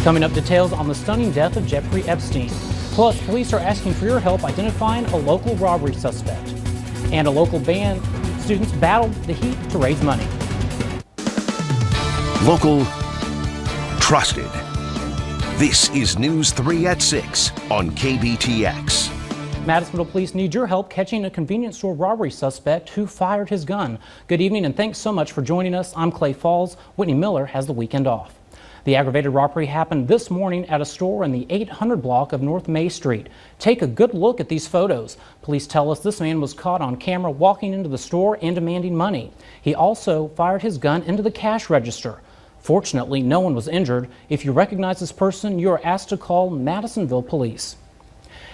Coming up, details on the stunning death of Jeffrey Epstein. Plus, police are asking for your help identifying a local robbery suspect. And a local band students battled the heat to raise money. Local, trusted. This is News 3 at 6 on KBTX. Madisonville police need your help catching a convenience store robbery suspect who fired his gun. Good evening and thanks so much for joining us. I'm Clay Falls. Whitney Miller has the weekend off. The aggravated robbery happened this morning at a store in the 800 block of North May Street. Take a good look at these photos. Police tell us this man was caught on camera walking into the store and demanding money. He also fired his gun into the cash register. Fortunately, no one was injured. If you recognize this person, you are asked to call Madisonville Police.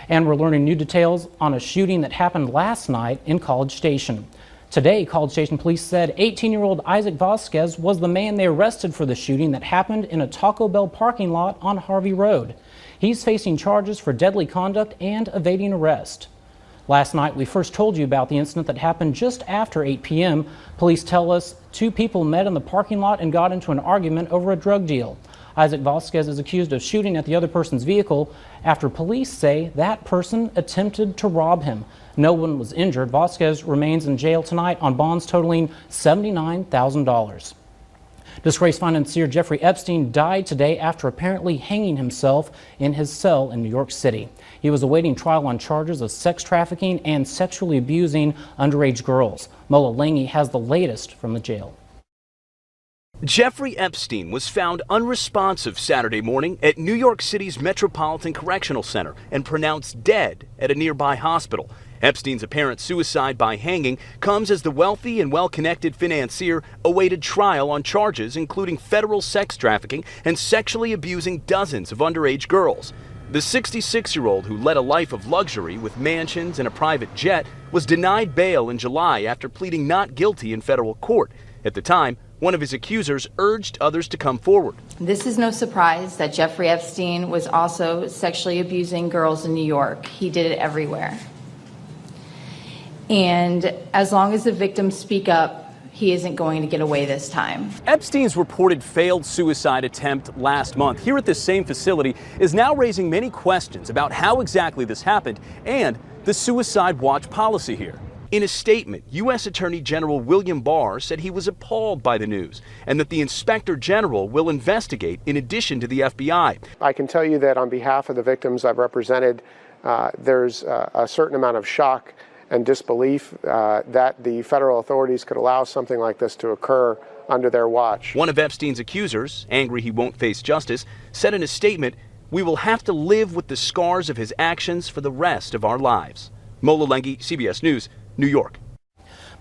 And we're learning new details on a shooting that happened last night in College Station. Today, College Station police said 18-year-old Isaac Vasquez was the man they arrested for the shooting that happened in a Taco Bell parking lot on Harvey Road. He's facing charges for deadly conduct and evading arrest. Last night, we first told you about the incident that happened just after 8 p.m. Police tell us two people met in the parking lot and got into an argument over a drug deal. Isaac Vasquez is accused of shooting at the other person's vehicle after police say that person attempted to rob him. No one was injured. Vasquez remains in jail tonight on bonds totaling $79,000. Disgraced financier Jeffrey Epstein died today after apparently hanging himself in his cell in New York City. He was awaiting trial on charges of sex trafficking and sexually abusing underage girls. Mola Lange has the latest from the jail. Jeffrey Epstein was found unresponsive Saturday morning at New York City's Metropolitan Correctional Center and pronounced dead at a nearby hospital. Epstein's apparent suicide by hanging comes as the wealthy and well-connected financier awaited trial on charges including federal sex trafficking and sexually abusing dozens of underage girls. The 66-year-old who led a life of luxury with mansions and a private jet was denied bail in July after pleading not guilty in federal court. At the time, one of his accusers urged others to come forward. This is no surprise that Jeffrey Epstein was also sexually abusing girls in New York. He did it everywhere. And as long as the victims speak up, he isn't going to get away this time. Epstein's reported failed suicide attempt last month here at this same facility is now raising many questions about how exactly this happened and the suicide watch policy here. In a statement, U.S. Attorney General William Barr said he was appalled by the news and that the Inspector General will investigate in addition to the FBI. I can tell you that on behalf of the victims I've represented, there's a certain amount of shock and disbelief that the federal authorities could allow something like this to occur under their watch. One of Epstein's accusers, angry he won't face justice, said in a statement, "We will have to live with the scars of his actions for the rest of our lives." Mola Lange, CBS News, New York.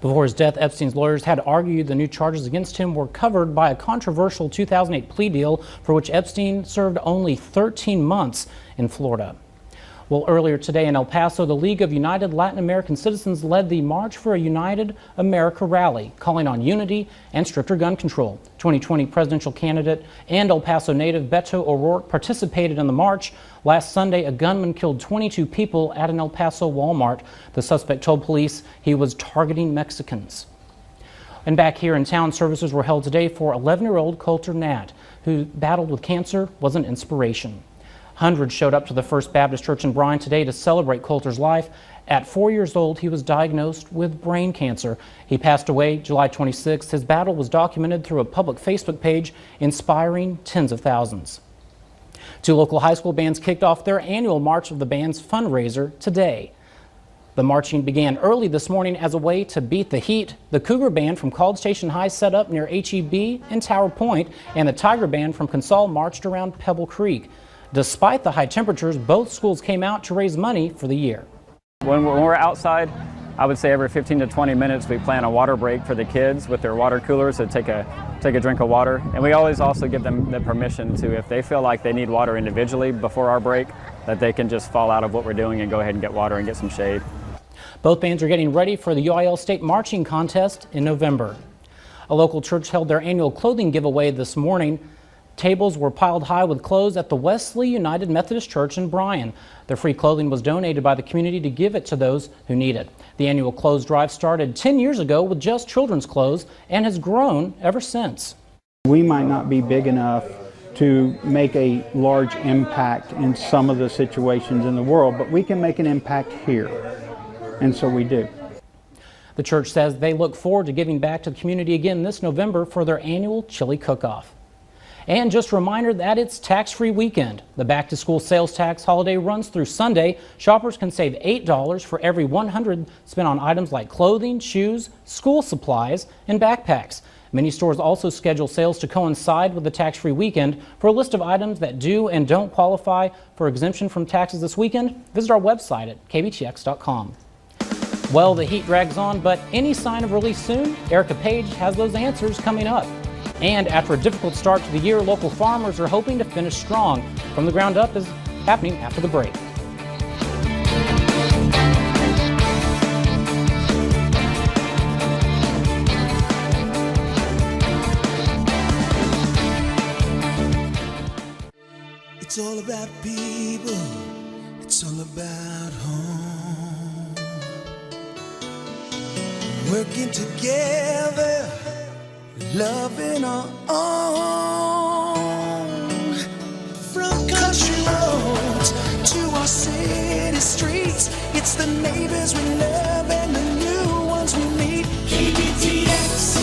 Before his death, Epstein's lawyers had argued the new charges against him were covered by a controversial 2008 plea deal for which Epstein served only 13 months in Florida. Well, earlier today in El Paso, the League of United Latin American Citizens led the March for a United America rally, calling on unity and stricter gun control. 2020 presidential candidate and El Paso native Beto O'Rourke participated in the march. Last Sunday, a gunman killed 22 people at an El Paso Walmart. The suspect told police he was targeting Mexicans. And back here in town, services were held today for 11-year-old Coulter Nat, who battled with cancer, was an inspiration. Hundreds showed up to the First Baptist Church in Bryan today to celebrate Coulter's life. At 4 years old, he was diagnosed with brain cancer. He passed away July 26th. His battle was documented through a public Facebook page, inspiring tens of thousands. Two local high school bands kicked off their annual March of the Bands fundraiser today. The marching began early this morning as a way to beat the heat. The Cougar Band from College Station High set up near HEB in Tower Point, and the Tiger Band from Consol marched around Pebble Creek. Despite the high temperatures, both schools came out to raise money for the year. When we're outside, I would say every 15 to 20 minutes we plan a water break for the kids with their water coolers to take a drink of water. And we always also give them the permission to, if they feel like they need water individually before our break, that they can just fall out of what we're doing and go ahead and get water and get some shade. Both bands are getting ready for the UIL State Marching Contest in November. A local church held their annual clothing giveaway this morning. Tables were piled high with clothes at the Wesley United Methodist Church in Bryan. The free clothing was donated by the community to give it to those who need it. The annual clothes drive started 10 years ago with just children's clothes and has grown ever since. We might not be big enough to make a large impact in some of the situations in the world, but we can make an impact here, and so we do. The church says they look forward to giving back to the community again this November for their annual chili cook-off. And just a reminder that it's tax-free weekend. The back-to-school sales tax holiday runs through Sunday. Shoppers can save $8 for every $100 spent on items like clothing, shoes, school supplies, and backpacks. Many stores also schedule sales to coincide with the tax-free weekend. For a list of items that do and don't qualify for exemption from taxes this weekend, visit our website at KBTX.com. Well, the heat drags on, but any sign of relief soon? Erica Page has those answers coming up. And after a difficult start to the year, local farmers are hoping to finish strong. From the Ground Up is happening after the break. It's all about people, it's all about home. Working together, loving our own. From country roads to our city streets, it's the neighbors we love and the new ones we meet. KBTX,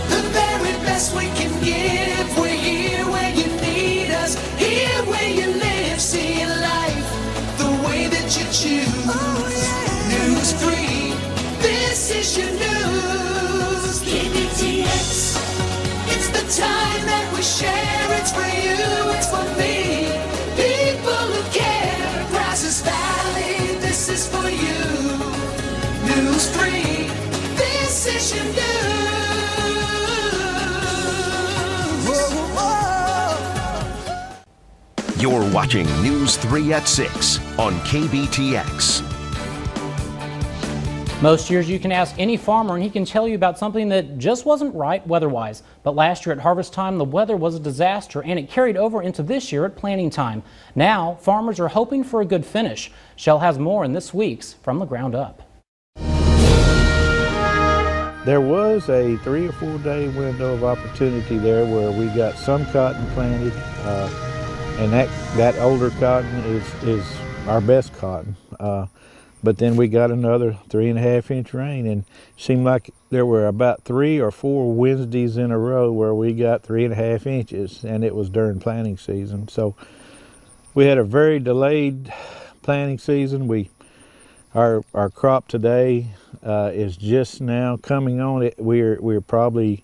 the very best we can give. We're here where you need us, here where you live. See life the way that you choose. Oh, yeah. News 3, this is your news. KBTX, it's the time that we share. It's for you, it's for me. People who care. Brazos Valley, this is for you. News 3, this is your news. You're watching News 3 at 6 on KBTX. Most years you can ask any farmer and he can tell you about something that just wasn't right weather-wise. But last year at harvest time, the weather was a disaster and it carried over into this year at planting time. Now, farmers are hoping for a good finish. Shell has more in this week's From the Ground Up. There was a 3 or 4 day window of opportunity there where we got some cotton planted, and that older cotton is our best cotton. But then we got another 3.5 inch rain, and it seemed like there were about 3 or 4 Wednesdays in a row where we got 3.5 inches, and it was during planting season. So we had a very delayed planting season. Our crop today is just now coming on. We're probably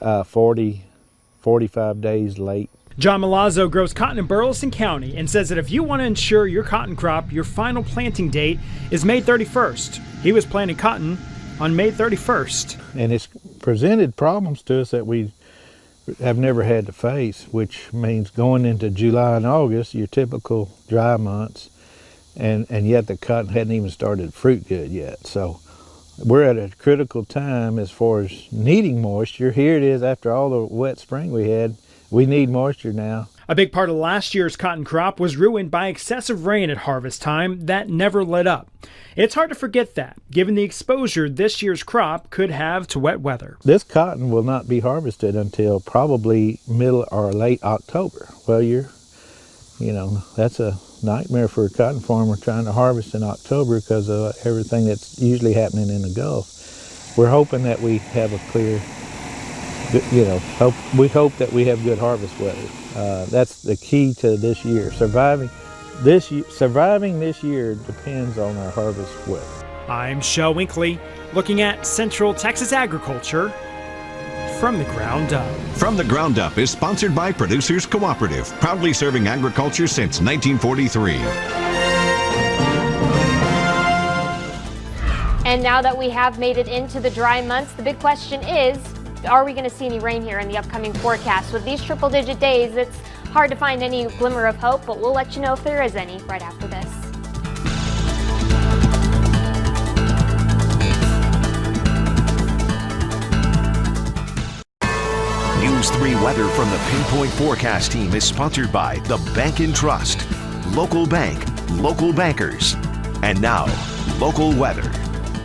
45 days late. John Milazzo grows cotton in Burleson County and says that if you want to ensure your cotton crop, your final planting date is May 31st. He was planting cotton on May 31st. And it's presented problems to us that we have never had to face, which means going into July and August, your typical dry months, and yet the cotton hadn't even started fruit good yet. So we're at a critical time as far as needing moisture. Here it is after all the wet spring we had. We need moisture now. A big part of last year's cotton crop was ruined by excessive rain at harvest time that never let up. It's hard to forget that, given the exposure this year's crop could have to wet weather. This cotton will not be harvested until probably middle or late October. Well, that's a nightmare for a cotton farmer trying to harvest in October because of everything that's usually happening in the Gulf. We're hoping that we have a clear, we hope that we have good harvest weather. That's the key to this year. Surviving this year depends on our harvest weather. I'm Shel Winkley, looking at Central Texas agriculture from the ground up. From the Ground Up is sponsored by Producers Cooperative, proudly serving agriculture since 1943. And now that we have made it into the dry months, the big question is, are we going to see any rain here in the upcoming forecast? With these triple-digit days, it's hard to find any glimmer of hope, but we'll let you know if there is any right after this. News 3 weather from the Pinpoint Forecast team is sponsored by the Bank and Trust, local bank, local bankers, and now local weather.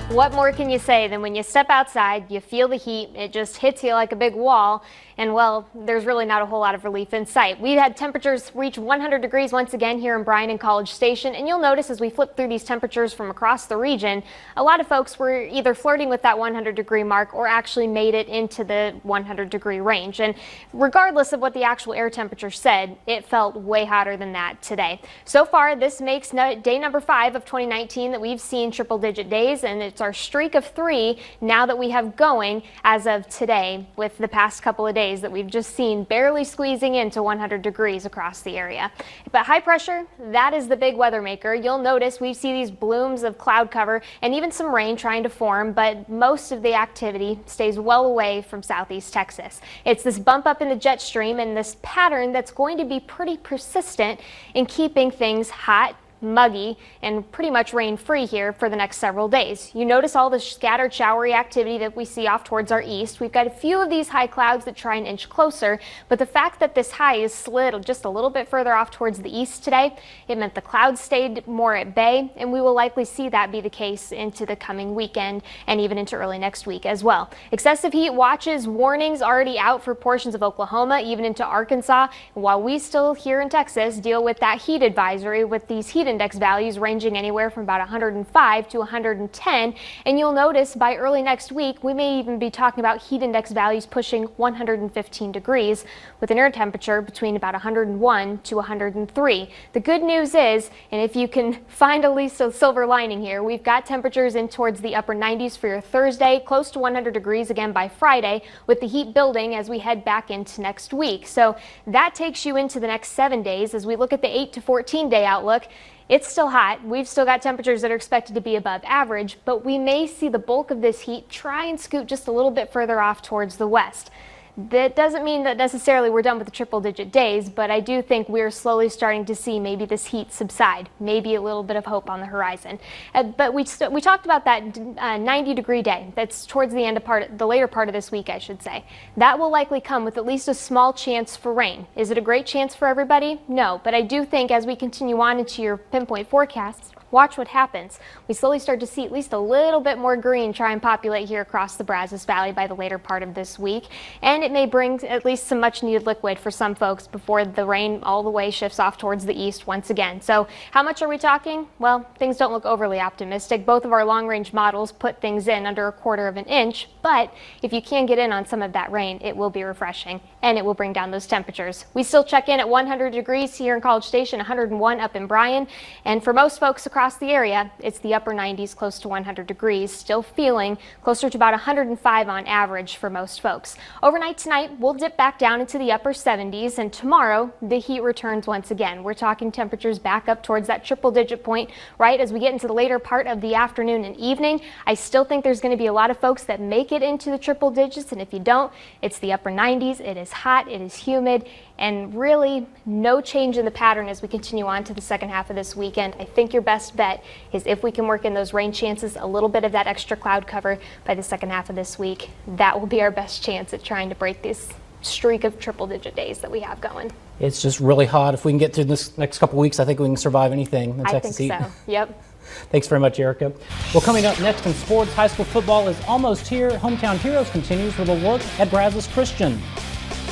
What more can you say than when you step outside, you feel the heat, it just hits you like a big wall, And well, there's really not a whole lot of relief in sight. We had temperatures reach 100 degrees once again here in Bryan and College Station. And you'll notice as we flip through these temperatures from across the region, a lot of folks were either flirting with that 100-degree mark or actually made it into the 100-degree range. And regardless of what the actual air temperature said, it felt way hotter than that today. So far, this makes day number 5 of 2019 that we've seen triple-digit days, and it's our streak of 3 now that we have going as of today, with the past couple of days that we've just seen barely squeezing into 100 degrees across the area. But high pressure, that is the big weather maker. You'll notice we see these blooms of cloud cover and even some rain trying to form, but most of the activity stays well away from southeast Texas. It's this bump up in the jet stream and this pattern that's going to be pretty persistent in keeping things hot, muggy, and pretty much rain-free here for the next several days. You notice all the scattered showery activity that we see off towards our east. We've got a few of these high clouds that try and inch closer, but the fact that this high is slid just a little bit further off towards the east today, it meant the clouds stayed more at bay, and we will likely see that be the case into the coming weekend and even into early next week as well. Excessive heat watches, warnings already out for portions of Oklahoma, even into Arkansas, while we still here in Texas deal with that heat advisory with these heat index values ranging anywhere from about 105 to 110. And you'll notice by early next week, we may even be talking about heat index values pushing 115 degrees with an air temperature between about 101 to 103. The good news is, and if you can find at least a silver lining here, we've got temperatures in towards the upper 90s for your Thursday, close to 100 degrees again by Friday, with the heat building as we head back into next week. So that takes you into the next 7 days. As we look at the 8 to 14 day outlook, it's still hot. We've still got temperatures that are expected to be above average, but we may see the bulk of this heat try and scoot just a little bit further off towards the west. That doesn't mean that necessarily we're done with the triple-digit days, but I do think we're slowly starting to see maybe this heat subside, maybe a little bit of hope on the horizon. But we talked about that 90-degree day. That's towards the end of the later part of this week, I should say. That will likely come with at least a small chance for rain. Is it a great chance for everybody? No, but I do think as we continue on into your pinpoint forecasts, watch what happens. We slowly start to see at least a little bit more green try and populate here across the Brazos Valley by the later part of this week. And it may bring at least some much needed liquid for some folks before the rain all the way shifts off towards the east once again. So how much are we talking? Well, things don't look overly optimistic. Both of our long range models put things in under 1/4 of an inch, but if you can get in on some of that rain, it will be refreshing and it will bring down those temperatures. We still check in at 100 degrees here in College Station, 101 up in Bryan, and for most folks across the area, it's the upper 90s, close to 100 degrees, still feeling closer to about 105 on average for most folks. Overnight tonight, we'll dip back down into the upper 70s, and tomorrow, the heat returns once again. We're talking temperatures back up towards that triple-digit point right as we get into the later part of the afternoon and evening. I still think there's going to be a lot of folks that make it into the triple digits, and if you don't, it's the upper 90s. It is hot, it is humid, and really no change in the pattern as we continue on to the second half of this weekend. I think your best bet is if we can work in those rain chances, a little bit of that extra cloud cover by the second half of this week. That will be our best chance at trying to break this streak of triple-digit days that we have going. It's just really hot. If we can get through this next couple weeks, I think we can survive anything in Texas heat. I think so. Yep. Thanks very much, Erica. Well, coming up next in sports, high school football is almost here. Hometown Heroes continues with a look at Brazos Christian.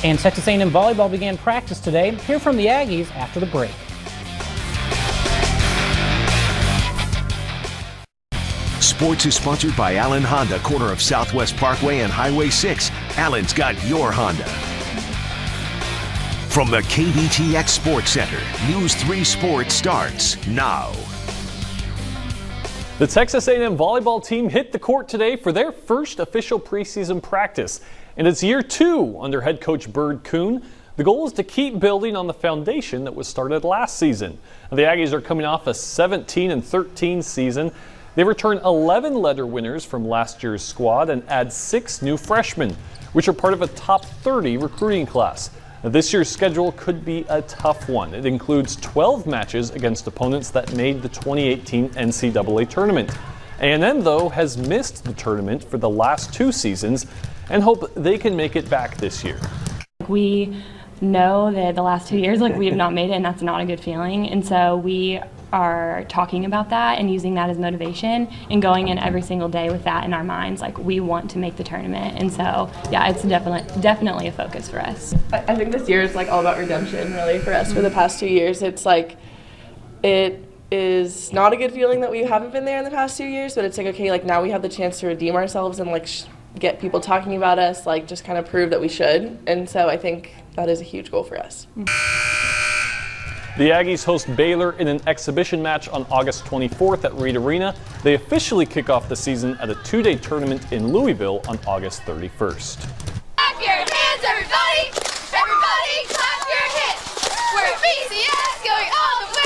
And Texas A&M volleyball began practice today. Hear from the Aggies after the break. Sports is sponsored by Allen Honda, corner of Southwest Parkway and Highway 6. Allen's got your Honda. From the KBTX Sports Center, News 3 Sports starts now. The Texas A&M volleyball team hit the court today for their first official preseason practice. And it's year 2 under head coach Bird Kuhn. The goal is to keep building on the foundation that was started last season. Now, the Aggies are coming off a 17-13 season. They return 11 letter winners from last year's squad and add 6 new freshmen, which are part of a top 30 recruiting class. Now, this year's schedule could be a tough one. It includes 12 matches against opponents that made the 2018 NCAA tournament. A&M, though, has missed the tournament for the last 2 seasons and hope they can make it back this year. We know that the last 2 years, we have not made it, and that's not a good feeling. And so we are talking about that and using that as motivation and going in every single day with that in our minds, like we want to make the tournament. And so yeah, it's definitely a focus for us. I think this year is like all about redemption really for us. For the past 2 years, it's like it is not a good feeling that we haven't been there in the past 2 years, but it's like, okay, like now we have the chance to redeem ourselves and like get people talking about us, like just kind of prove that we should. And so I think that is a huge goal for us. The Aggies host Baylor in an exhibition match on August 24th at Reed Arena. They officially kick off the season at a 2-day tournament in Louisville on August 31st. Clap your hands, everybody! Everybody, clap your hands! We're BCS going all the way!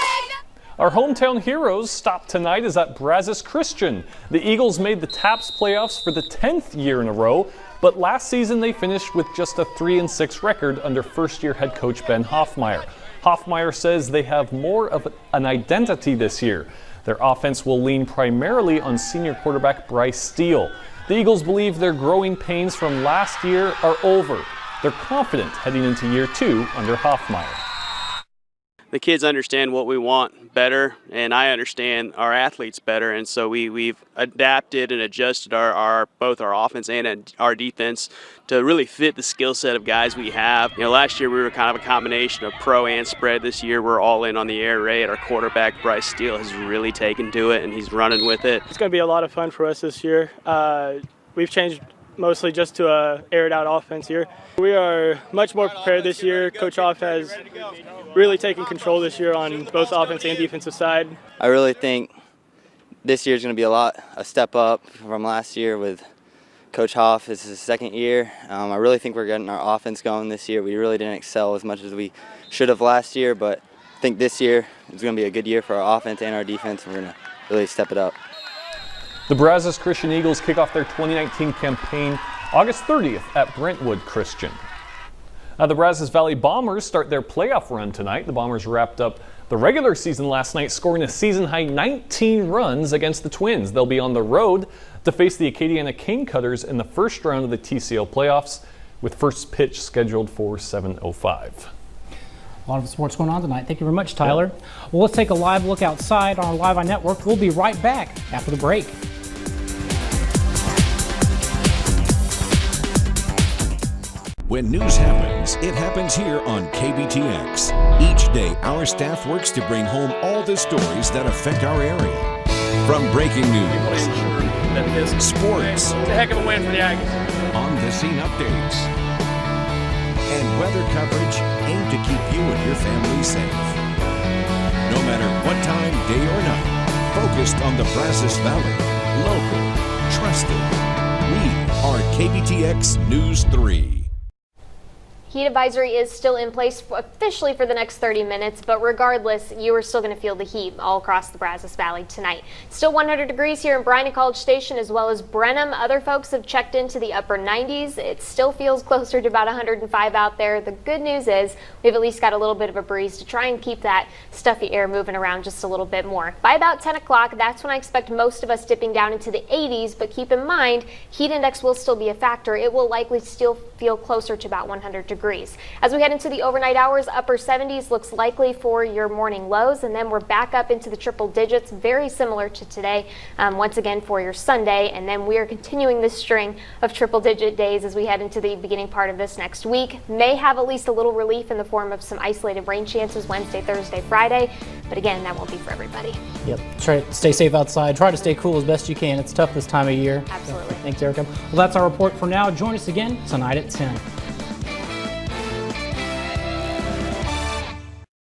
Our hometown heroes stop tonight is at Brazos Christian. The Eagles made the TAPS playoffs for the 10th year in a row, but last season they finished with just a 3-6 record under first-year head coach Ben Hoffmeyer. Hoffmeyer says they have more of an identity this year. Their offense will lean primarily on senior quarterback Bryce Steele. The Eagles believe their growing pains from last year are over. They're confident heading into year 2 under Hoffmeyer. The kids understand what we want better, and I understand our athletes better, and so we've adapted and adjusted both our offense and our defense to really fit the skill set of guys we have. You know, last year we were kind of a combination of pro and spread. This year we're all in on the air raid. Our quarterback Bryce Steele has really taken to it, and he's running with it. It's going to be a lot of fun for us this year. We've changed mostly just to a aired out offense here. We are much more prepared this year. Coach Hoff has really taken control this year on both offense and defensive side. I really think this year is going to be a step up from last year with Coach Hoff. This is his second year. I really think we're getting our offense going this year. We really didn't excel as much as we should have last year, but I think this year is going to be a good year for our offense and our defense, and we're going to really step it up. The Brazos Christian Eagles kick off their 2019 campaign August 30th at Brentwood Christian. Now, the Brazos Valley Bombers start their playoff run tonight. The Bombers wrapped up the regular season last night, scoring a season-high 19 runs against the Twins. They'll be on the road to face the Acadiana Cane Cutters in the first round of the TCO playoffs, with first pitch scheduled for 7:05. A lot of sports going on tonight. Thank you very much, Tyler. Well, let's take a live look outside on our Live Eye Network. We'll be right back after the break. When news happens, it happens here on KBTX. Each day, our staff works to bring home all the stories that affect our area. From breaking news, sports, it's a heck of a win for the Aggies, on-the-scene updates, and weather coverage aimed to keep you and your family safe. No matter what time, day or night, focused on the Brazos Valley, local, trusted. We are KBTX News 3. Heat advisory is still in place officially for the next 30 minutes, but regardless, you are still going to feel the heat all across the Brazos Valley tonight. Still 100 degrees here in Bryan College Station as well as Brenham. Other folks have checked into the upper 90s. It still feels closer to about 105 out there. The good news is we've at least got a little bit of a breeze to try and keep that stuffy air moving around just a little bit more. By about 10 o'clock, that's when I expect most of us dipping down into the 80s, but keep in mind, heat index will still be a factor. It will likely still feel closer to about 100 degrees. As we head into the overnight hours, upper 70s looks likely for your morning lows, and then we're back up into the triple digits, very similar to today, once again for your Sunday, and then we are continuing this string of triple digit days as we head into the beginning part of this next week. May have at least a little relief in the form of some isolated rain chances Wednesday, Thursday, Friday, but again, that won't be for everybody. Yep. Try to stay safe outside. Try to stay cool as best you can. It's tough this time of year. Absolutely. Thanks, Erica. Well, that's our report for now. Join us again tonight at 10.